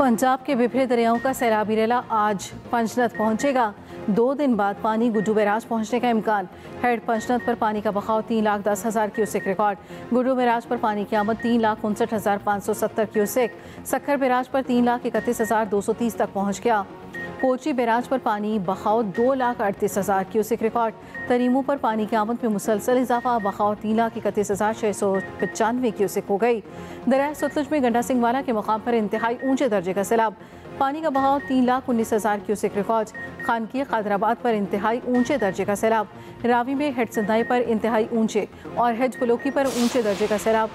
पंजाब के बिखरे दरियाओं का सैलाबी रेला आज पंचनद पहुंचेगा। 2 दिन बाद पानी गुड्डू बैराज पहुंचने का इम्कान। हेड पंचनद पर पानी का बहाव 3,10,000 क्यूसेक रिकॉर्ड। गुड्डू बैराज पर पानी की आमद 3,59,570 क्यूसेक। सक्खर बैराज पर 3,31,230 तक पहुंच गया। कोची बैराज पर पानी बहाव 2,38,000 क्यूसेक रिकॉर्ड। तरीमू पर पानी की आमद में मुसलसल इजाफा, बहाव 3,31,695 क्यूसेक हो गई। दरिया सतलुज में गंडा सिंह वाला के मुकाम पर इंतहाई ऊंचे दर्जे का सैलाब, पानी का बहाव 3,19,000 क्यूसेक रिकॉर्ड। खानकी कादराबाद पर इंतहाई ऊंचे दर्जे का सैलाब, रावी में हेड सिंधाई पर इंतहाई ऊंचे और हेड पुलोकी पर ऊंचे दर्जे का सैलाब।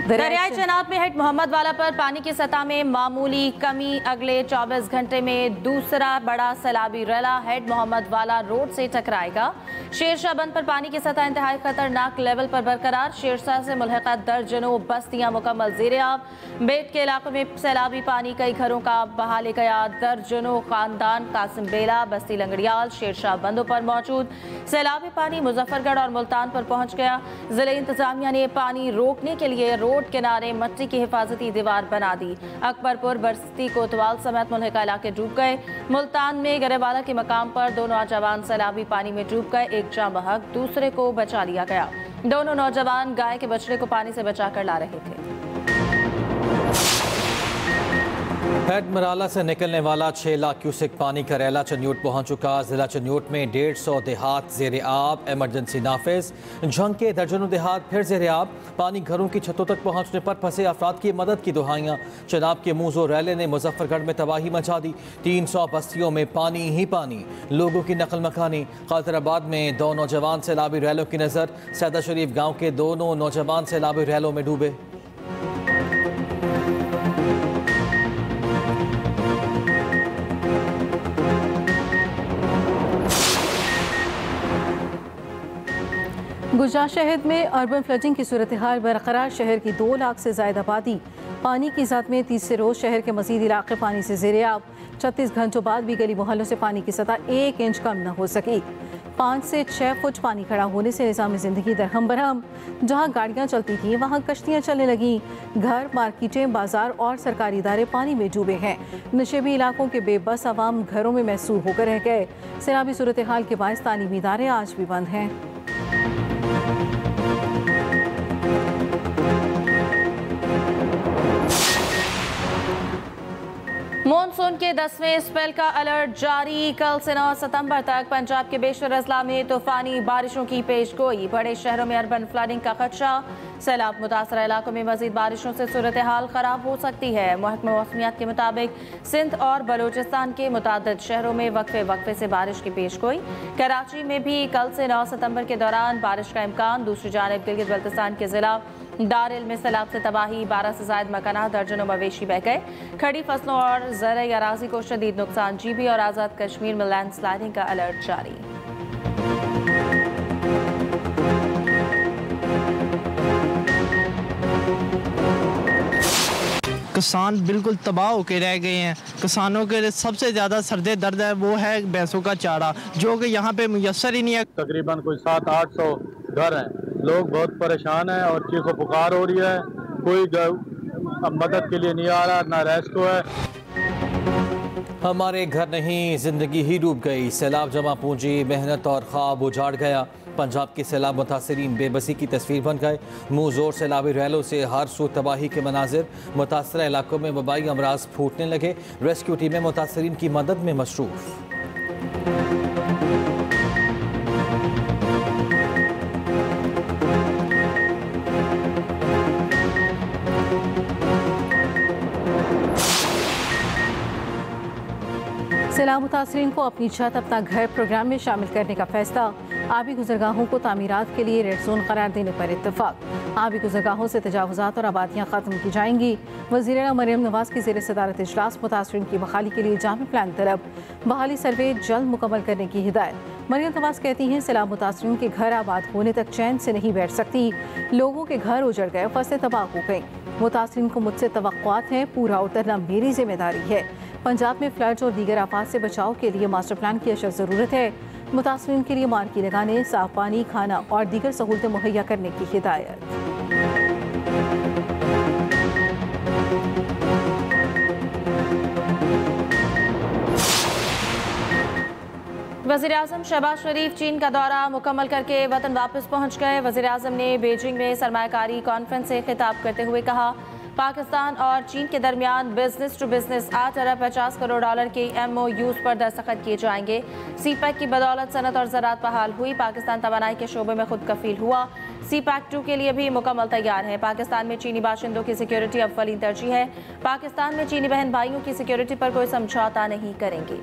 दरियाई चनाब में हेड मोहम्मद वाला पर पानी की सतह में मामूली कमी। अगले 24 घंटे में दूसरा बड़ा सैलाबी रेला हेड मोहम्मद वाला रोड से टकराएगा। शेरशाह बंद पर पानी की सतह इंतहाई खतरनाक लेवल पर बरकरार। शेरशाह से मुल्हिका दर्जनों बस्तियां मुकम्मल ज़ेर-ए-आब। बेट के इलाकों में सैलाबी पानी कई घरों का बहा ले गया। दर्जनों खानदान कासिम बेला, बस्ती लंगड़ियाल, शेरशाह बंदों पर मौजूद सैलाबी पानी मुजफ्फरगढ़ और मुल्तान पर पहुंच गया। जिले इंतजामिया ने पानी रोकने के लिए रोड किनारे मट्टी की हिफाजती दीवार बना दी। अकबरपुर, बस्ती, कोतवाल समेत मुल्हिका इलाके डूब गए। मुल्तान में गरेवाला के मकाम पर 2 नौजवान सैलाबी पानी में डूब गए। एक जाँ बहक, दूसरे को बचा लिया गया। दोनों नौजवान गाय के बछड़े को पानी से बचाकर ला रहे थे। हेड मराला से निकलने वाला 6 लाख क्यूसेक पानी का रेला चन्यूट पहुंच चुका। जिला चन्यूट में 150 देहात ज़ेर-ए-आब, एमरजेंसी नाफिज। झंग के दर्जनों देहात फिर ज़ेर-ए-आब। पानी घरों की छतों तक पहुंचने पर फंसे अफराद की मदद की दुहाइयाँ। चनाब के मूजो रेले ने मुजफ्फरगढ़ में तबाही मचा दी। 300 बस्तियों में पानी ही पानी, लोगों की नकल मकानी। कादराबाद में 2 नौजवान सैलाबी रेलों की नज़र। सैदा शरीफ गाँव के दोनों नौजवान सैलाबी रेलों में डूबे। गुजरात शहर में अर्बन फ्लडिंग की सूरत हाल बरकरार। शहर की 2 लाख से ज़ायद आबादी पानी की ज़द में। तीसरे रोज़ शहर के मज़ीद इलाके पानी से ज़ेर-ए-आब। 36 घंटों बाद भी गली मोहल्लों से पानी की सतह 1 इंच कम न हो सकी। 5 से 6 फुट पानी खड़ा होने से निज़ाम ज़िंदगी दरहम बरहम। जहाँ गाड़ियाँ चलती थीं वहाँ कश्तियाँ चलने लगीं। घर, मार्केटें, बाजार और सरकारी इदारे पानी में डूबे हैं। नशेबी इलाकों के बेबस आवाम घरों में महसूर होकर रह गए। सैलाबी सूरत हाल के बायस तालीमी इदारे आज भी बंद हैं। मॉनसून के 10वें स्पेल का अलर्ट जारी। कल से 9 सितंबर तक पंजाब के बेशतर अजला में तूफानी बारिशों की पेशगोई। बड़े शहरों में अर्बन फ्लडिंग का खदशा। सैलाब मुतासरा इलाकों में मजीद बारिशों से सूरत हाल खराब हो सकती है। महकमा मौसमियात के मुताबिक सिंध और बलूचिस्तान के मुतादिद शहरों में वक्फे वक्फे से बारिश की पेशगोई। कराची में भी कल से 9 सितंबर के दौरान बारिश का इम्कान। दूसरी जानिब गिलगित बल्तिस्तान के जिला दारिल में सैलाब से तबाही, 12 से ज़ायद मकानात, दर्जनों मवेशी बह गए। खड़ी फसलों और ज़रई अराज़ी को शदीद नुकसान। GB और आज़ाद कश्मीर में लैंड स्लाइडिंग का अलर्ट जारी। किसान बिल्कुल तबाह होकर रह गए हैं। किसानों के लिए सबसे ज़्यादा सर्दे दर्द है वो है भैंसों का चारा, जो कि यहाँ पे मुयस्सर ही नहीं है। तकरीबन कोई 700-800 घर हैं। लोग बहुत परेशान हैं और चीखो पुकार हो रही है। कोई मदद के लिए नहीं आ रहा, ना रेस्क्यू है। हमारे घर नहीं, जिंदगी ही डूब गई। सैलाब जमा पूंजी, मेहनत और ख्वाब उजाड़ गया। पंजाब के सैलाब मुतासरीन बेबसी की तस्वीर बन गए। मुँह जोर सैलाबी रैलों से हर सू तबाही के मनाजिर। मुतासरा इलाकों में वबाई अमराज फूटने लगे। रेस्क्यू टीमें मुतासरीन की मदद में मशरूफ। सैलाब मुतासरीन को अपनी छत अपना घर प्रोग्राम में शामिल करने का फैसला। आबी गुजरगाहों को तामीरात के लिए रेड जोन करार देने पर इत्तफाक। आबी गुजरगाहों से तजावुजात और आबादियाँ ख़त्म की जाएंगी। वज़ीर मरियम नवाज की ज़ेर सदारत इजलास। मुतासरीन की बहाली के लिए जामी प्लान तलब। बहाली सर्वे जल्द मुकम्मल करने की हिदायत। मरियम नवाज कहती हैं सैलाब मुतासरीन के घर आबाद होने तक चैन से नहीं बैठ सकती। लोगों के घर उजड़ गए, फसलें तबाह हो गई। मुतासरीन को मुझसे तवक्कुआत हैं, पूरा उतरना मेरी जिम्मेदारी है। पंजाब में फ्लड्स और दीगर आफात से बचाव के लिए मास्टर प्लान की अशद ज़रूरत है। मुतासरीन के लिए मार्की लगाने, साफ पानी, खाना और दीगर सहूलतें मुहैया करने की हिदायत। वज़ीर-ए-आज़म शहबाज शरीफ चीन का दौरा मुकम्मल करके वतन वापस पहुंच गए। वज़ीर-ए-आज़म ने बीजिंग में सरमायाकारी कॉन्फ्रेंस से खिताब करते हुए कहा, पाकिस्तान और चीन के दरमियान बिजनेस टू बिजनेस 8 अरब 50 करोड़ डॉलर के MOUs पर दस्तखत किए जाएंगे। CPEC की बदौलत सनत और ज़राअत बहाल हुई। पाकिस्तान तवानाई के शोबे में खुद कफील हुआ। CPEC 2 के लिए भी मुकम्मल तैयार है। पाकिस्तान में चीनी बाशिंदों की सिक्योरिटी अव्वलीन तरजीह है। पाकिस्तान में चीनी बहन भाइयों की सिक्योरिटी पर कोई समझौता नहीं करेंगे।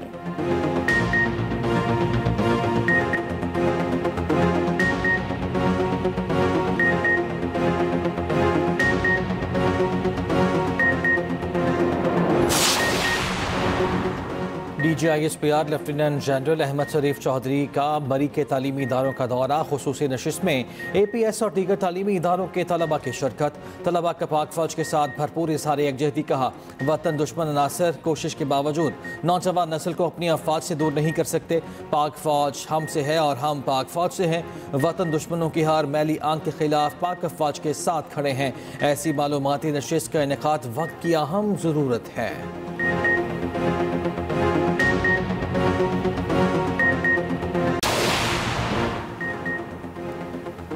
DGISPR लेफ्टिनेंट जनरल अहमद शरीफ चौधरी का मरी के तालीमी इदारों का दौरा, खुसूसी नशिस्त में APS और दीगर तालीमी इदारों के तलबा की शिरकत। तलबा का पाक फौज के साथ भरपूर इज़हार यकजहती कहा, वतन दुश्मन अनासर कोशिश के बावजूद नौजवान नस्ल को अपनी अफवाज से दूर नहीं कर सकते। पाक फौज हमसे है और हम पाक फौज से हैं। वतन दुश्मनों की हार मैली आंख के खिलाफ पाक फौज के साथ खड़े हैं। ऐसी मालूमाती नशिस्त का इनेकाद वक्त की अहम ज़रूरत है।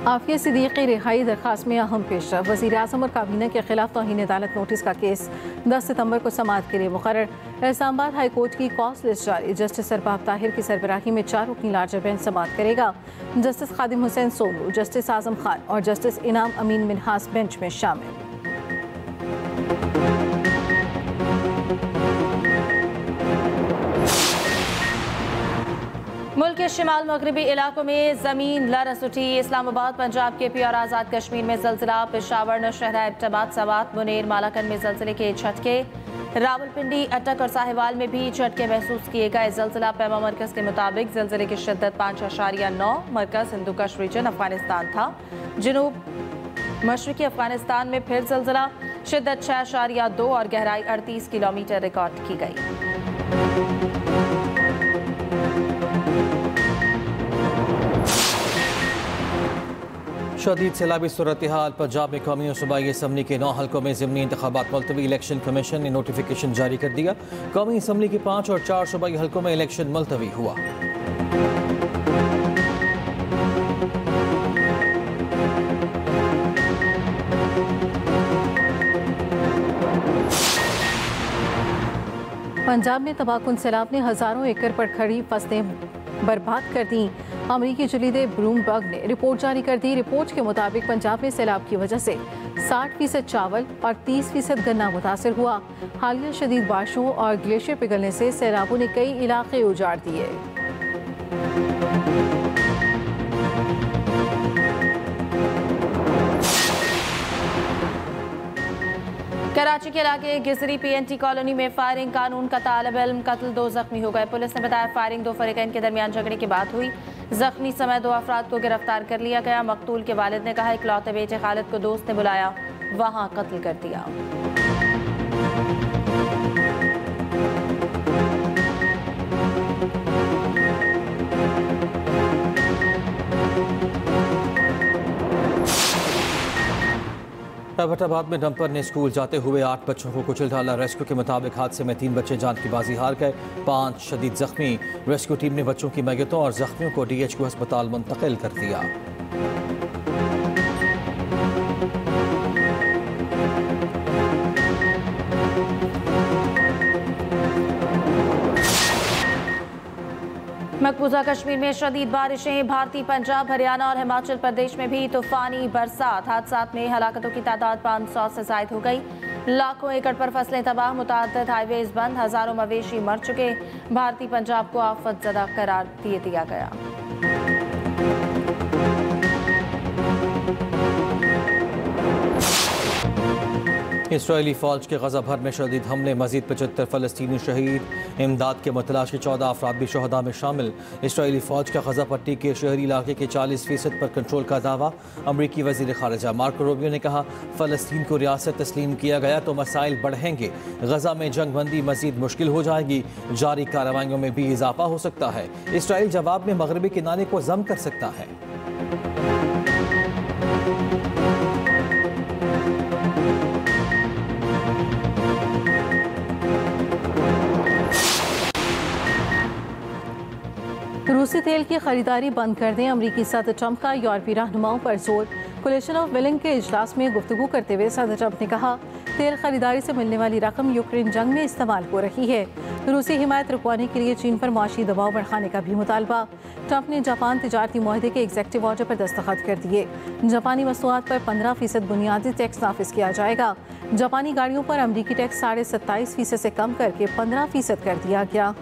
आफिया सिद्दीकी रिहाई दरख्वास्त में अहम पेशरफ। वज़ीर-ए-आज़म और काबीना के खिलाफ तौहीन अदालत नोटिस का केस 10 सितंबर को समाअत के लिए मुकर्रर। इस्लामाबाद हाई कोर्ट की कॉज लिस्ट जारी। जस्टिस सरबाब ताहिर की सरबराही में 4 रुकनी लार्जर बेंच समाअत करेगा। जस्टिस खादिम हुसैन सोनू, जस्टिस आजम खान और जस्टिस इनाम अमीन मिनहास बेंच में शामिल। मुल्क के शिमाल मगरबी इलाकों में जमीन लरस उठी। इस्लामाबाद, पंजाब, KP और आज़ाद कश्मीर में जलजिला। पेशावर, नौशहरा, एबटाबाद, सवात, मुनेर, मालाकंड में जलजिले के झटके। रावलपिंडी, अटक और साहिवाल में भी झटके महसूस किए गए। जलजिला पैमा मरकज के मुताबिक जलजिले की शिद्दत 5.9। मरकज हिंदुकश रीजन अफगानिस्तान था। जनूब मशरकी अफगानिस्तान में फिर जलजिला, शिद्दत 6.2 और गहराई 38 किलोमीटर रिकॉर्ड की गई। शदीद सैलाबी सूरत हाल। पंजाब में कौमी और सूबाई असम्बली के 9 हल्कों में ज़िमनी इंतखाबात मुलतवी। इलेक्शन कमीशन ने नोटिफिकेशन जारी कर दिया। कौमी असम्बली के 5 और 4 सूबाई हल्कों में इलेक्शन मुलतवी हुआ। पंजाब में तबाहकुन सैलाब ने हज़ारों एकड़ पर खड़ी फसलें बर्बाद कर दी। अमरीकी जरीदे ब्लूमबर्ग ने रिपोर्ट जारी कर दी। रिपोर्ट के मुताबिक पंजाब में सैलाब की वजह से 60% चावल और 30% गन्ना मुतासर हुआ। हालिया शदीद बारिशों और ग्लेशियर पिघलने से सैलाबों ने कई इलाके उजाड़ दिए। कराची के इलाके गिजरी PNT कॉलोनी में फायरिंग। कानून का तालिब इल्म कत्ल, 2 जख्मी हो गए। पुलिस ने बताया फायरिंग 2 फरीकैन के दरमियान झगड़े की बात हुई। जख्मी समेत 2 अफराद को गिरफ्तार कर लिया गया। मकतूल के वालिद ने कहा, इकलौते बेटे खालिद को दोस्त ने बुलाया, वहां कत्ल कर दिया। एबटाबाद में डंपर ने स्कूल जाते हुए 8 बच्चों को कुचल डाला। रेस्क्यू के मुताबिक हादसे में 3 बच्चे जान की बाजी हार गए, 5 शदीद जख्मी। रेस्क्यू टीम ने बच्चों की मैयतों और जख्मियों को DHQ अस्पताल मुंतकिल कर दिया। मकबूजा कश्मीर में शदीद बारिशें। भारतीय पंजाब, हरियाणा और हिमाचल प्रदेश में भी तूफानी बरसात। हादसात में हलाकतों की तादाद 500 से जायद हो गई। लाखों एकड़ पर फसलें तबाह, मुतअद्दिद हाईवेज बंद, हजारों मवेशी मर चुके। भारतीय पंजाब को आफत ज़दा करार दिया गया। इसराइली फौज के गजा भर में शदीद हमले, मजीद 75 फलस्तीनी शहीद। इमदाद के मुतलाशी 14 अफराद भी शहदा में शामिल। इसराइली फौज का गजा पट्टी के शहरी इलाके के 40% पर कंट्रोल का दावा। अमरीकी वजीर खारिजा मार्को रूबियो ने कहा, फलस्तीन को रियासत तस्लीम किया गया तो मसाइल बढ़ेंगे। गजा में जंग बंदी मजीद मुश्किल हो जाएगी। जारी कार्रवाइयों में भी इजाफा हो सकता है। इसराइल जवाब में मगरबी किनारे को जम कर सकता है। रूसी तेल की खरीदारी बंद कर दें, अमरीकी सदर ट्रंप का यूरोपीय रहनुमाओं पर जोर। कोलिशन ऑफ विलिंग के इजलास में गुफ्तगू करते हुए सदर ट्रंप ने कहा, तेल खरीदारी से मिलने वाली रकम यूक्रेन जंग में इस्तेमाल हो रही है। रूसी हिमायत रुकवाने के लिए चीन पर मुआशी दबाव बढ़ाने का भी मुतालबा। ट्रंप ने जापान तिजारती मुआहदे के एग्जेक्टिव ऑर्डर पर दस्तखत कर दिए। जापानी मसनूआत पर 15% बुनियादी टैक्स नाफिज किया जाएगा। जापानी गाड़ियों पर अमरीकी टैक्स 27.5% से कम करके 15% कर दिया गया।